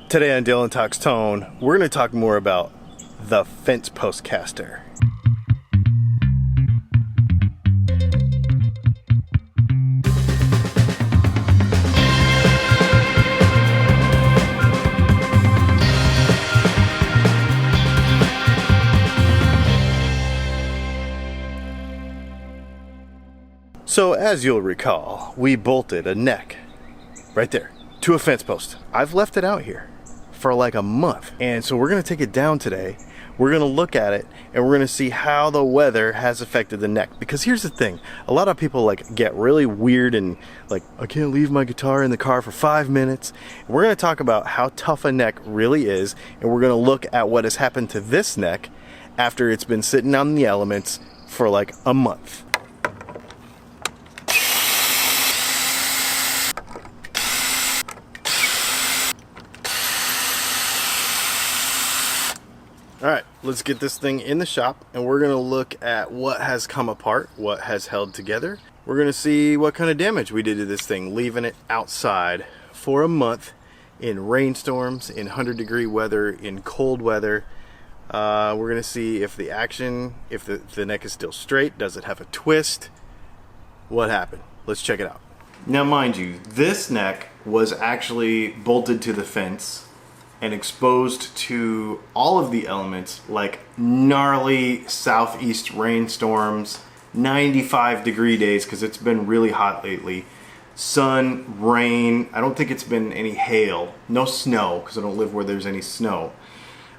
Today on Dylan Talks Tone, we're going to talk more about the Fencepost caster. So as you'll recall, we bolted a neck right there to a fence post. I've left it out here for like a month, and so we're going to take it down today. We're going to look at it and we're going to see how the weather has affected the neck. Because here's the thing, a lot of people like get really weird and like, I can't leave my guitar in the car for 5 minutes. And we're going to talk about how tough a neck really is, and we're going to look at what has happened to this neck after it's been sitting on the elements for like a month. Alright, let's get this thing in the shop and we're going to look at what has come apart, what has held together. We're going to see what kind of damage we did to this thing, leaving it outside for a month in rainstorms, in 100-degree weather, in cold weather. We're going to see if the action, if the neck is still straight, does it have a twist, what happened. Let's check it out. Now mind you, this neck was actually bolted to the fence and exposed to all of the elements, like gnarly southeast rainstorms, 95-degree days because it's been really hot lately, sun, rain. I don't think it's been any hail, no snow because I don't live where there's any snow,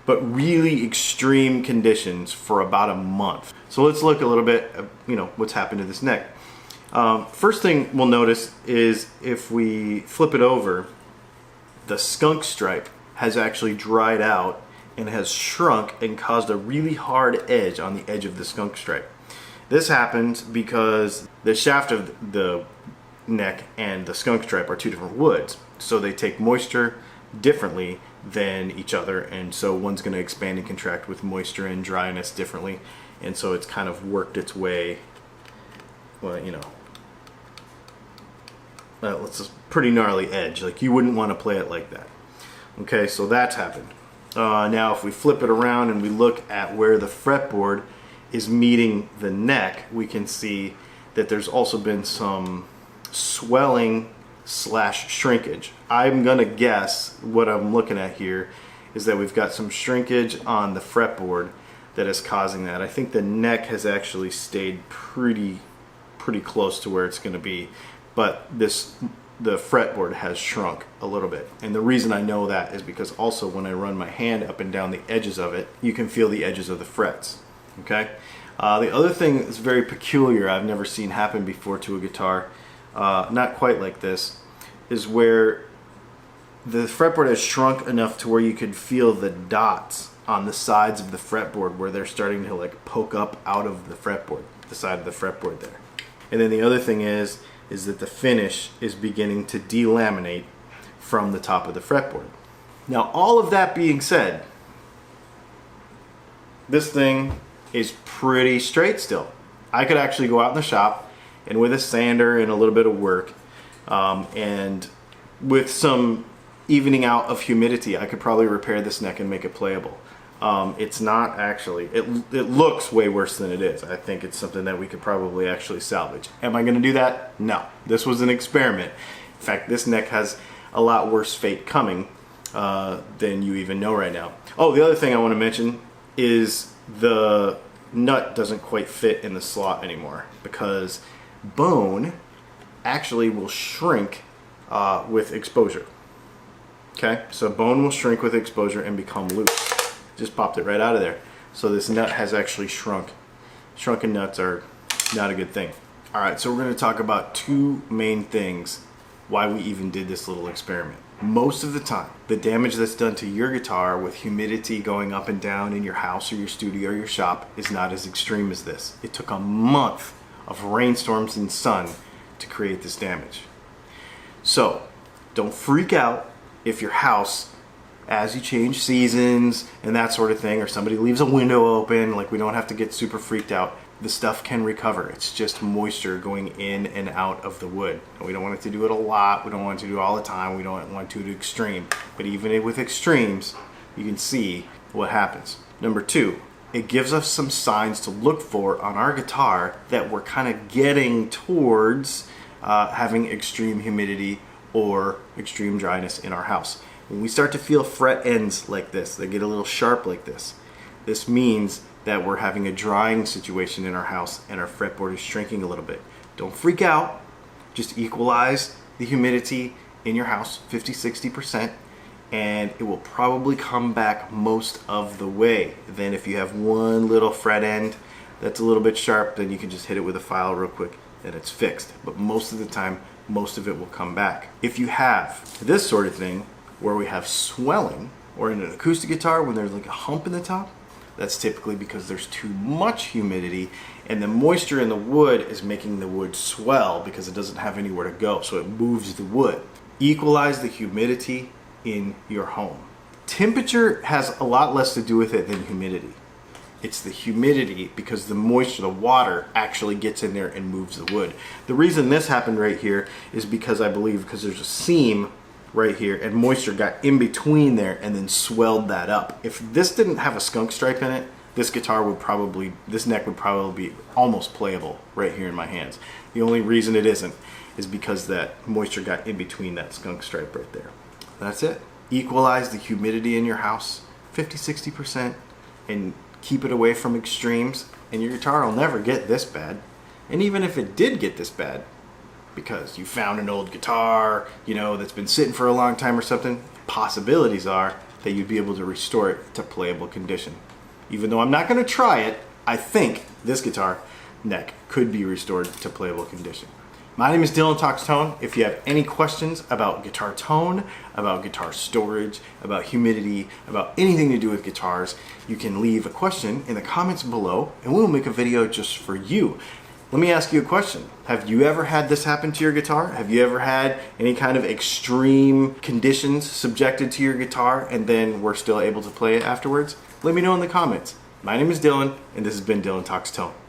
but really extreme conditions for about a month. So let's look a little bit at, what's happened to this neck. First thing we'll notice is if we flip it over, the skunk stripe has actually dried out and has shrunk and caused a really hard edge on the edge of the skunk stripe. This happens because the shaft of the neck and the skunk stripe are two different woods, so they take moisture differently than each other, and so one's going to expand and contract with moisture and dryness differently, and so it's kind of worked its way, it's a pretty gnarly edge. Like, you wouldn't want to play it like that. Okay, so that's happened. Now if we flip it around and we look at where the fretboard is meeting the neck, we can see that there's also been some swelling / shrinkage. I'm gonna guess what I'm looking at here is that we've got some shrinkage on the fretboard that is causing that. I think the neck has actually stayed pretty close to where it's gonna be, but the fretboard has shrunk a little bit. And the reason I know that is because also when I run my hand up and down the edges of it, you can feel the edges of the frets. Okay. The other thing that's very peculiar, I've never seen happen before to a guitar, not quite like this, is where the fretboard has shrunk enough to where you could feel the dots on the sides of the fretboard where they're starting to like poke up out of the fretboard, the side of the fretboard there. And then the other thing is that the finish is beginning to delaminate from the top of the fretboard. Now, all of that being said, this thing is pretty straight still. I could actually go out in the shop and with a sander and a little bit of work, and with some evening out of humidity, I could probably repair this neck and make it playable. It's not actually, it looks way worse than it is. I think it's something that we could probably actually salvage. Am I going to do that? No. This was an experiment. In fact, this neck has a lot worse fate coming than you even know right now. Oh, the other thing I want to mention is the nut doesn't quite fit in the slot anymore because bone actually will shrink with exposure. Okay, so bone will shrink with exposure and become loose. Just popped it right out of there. So this nut has actually shrunk. Shrunken nuts are not a good thing. Alright, so we're going to talk about two main things why we even did this little experiment. Most of the time, the damage that's done to your guitar with humidity going up and down in your house or your studio or your shop is not as extreme as this. It took a month of rainstorms and sun to create this damage. So, don't freak out if your house, as you change seasons and that sort of thing, or somebody leaves a window open, like, we don't have to get super freaked out. the stuff can recover. It's just moisture going in and out of the wood. And we don't want it to do it a lot. We don't want it to do it all the time. We don't want it to do it extreme. But even with extremes, you can see what happens. Number two, it gives us some signs to look for on our guitar that we're kind of getting towards having extreme humidity or extreme dryness in our house. When we start to feel fret ends like this, they get a little sharp like this, this means that we're having a drying situation in our house and our fretboard is shrinking a little bit. Don't freak out. Just equalize the humidity in your house, 50-60%, and it will probably come back most of the way. Then if you have one little fret end that's a little bit sharp, then you can just hit it with a file real quick and it's fixed. But most of the time, most of it will come back. If you have this sort of thing where we have swelling, or in an acoustic guitar when there's like a hump in the top, that's typically because there's too much humidity and the moisture in the wood is making the wood swell because it doesn't have anywhere to go, so it moves the wood. Equalize the humidity in your home. Temperature has a lot less to do with it than humidity. It's the humidity because the moisture, the water, actually gets in there and moves the wood. The reason this happened right here is because I believe because there's a seam right here and moisture got in between there and then swelled that up. If this didn't have a skunk stripe in it, this guitar would probably, this neck would probably be almost playable right here in my hands. The only reason it isn't is because that moisture got in between that skunk stripe right there. That's it. Equalize the humidity in your house, 50-60%, and keep it away from extremes, and your guitar will never get this bad. And even if it did get this bad, because you found an old guitar, you know, that's been sitting for a long time or something, possibilities are that you'd be able to restore it to playable condition. Even though I'm not going to try it, I think this guitar neck could be restored to playable condition. My name is Dylan Talks Tone. If you have any questions about guitar tone, about guitar storage, about humidity, about anything to do with guitars, you can leave a question in the comments below and we'll make a video just for you. Let me ask you a question. Have you ever had this happen to your guitar? Have you ever had any kind of extreme conditions subjected to your guitar and then were still able to play it afterwards? Let me know in the comments. My name is Dylan and this has been Dylan Talks Tone.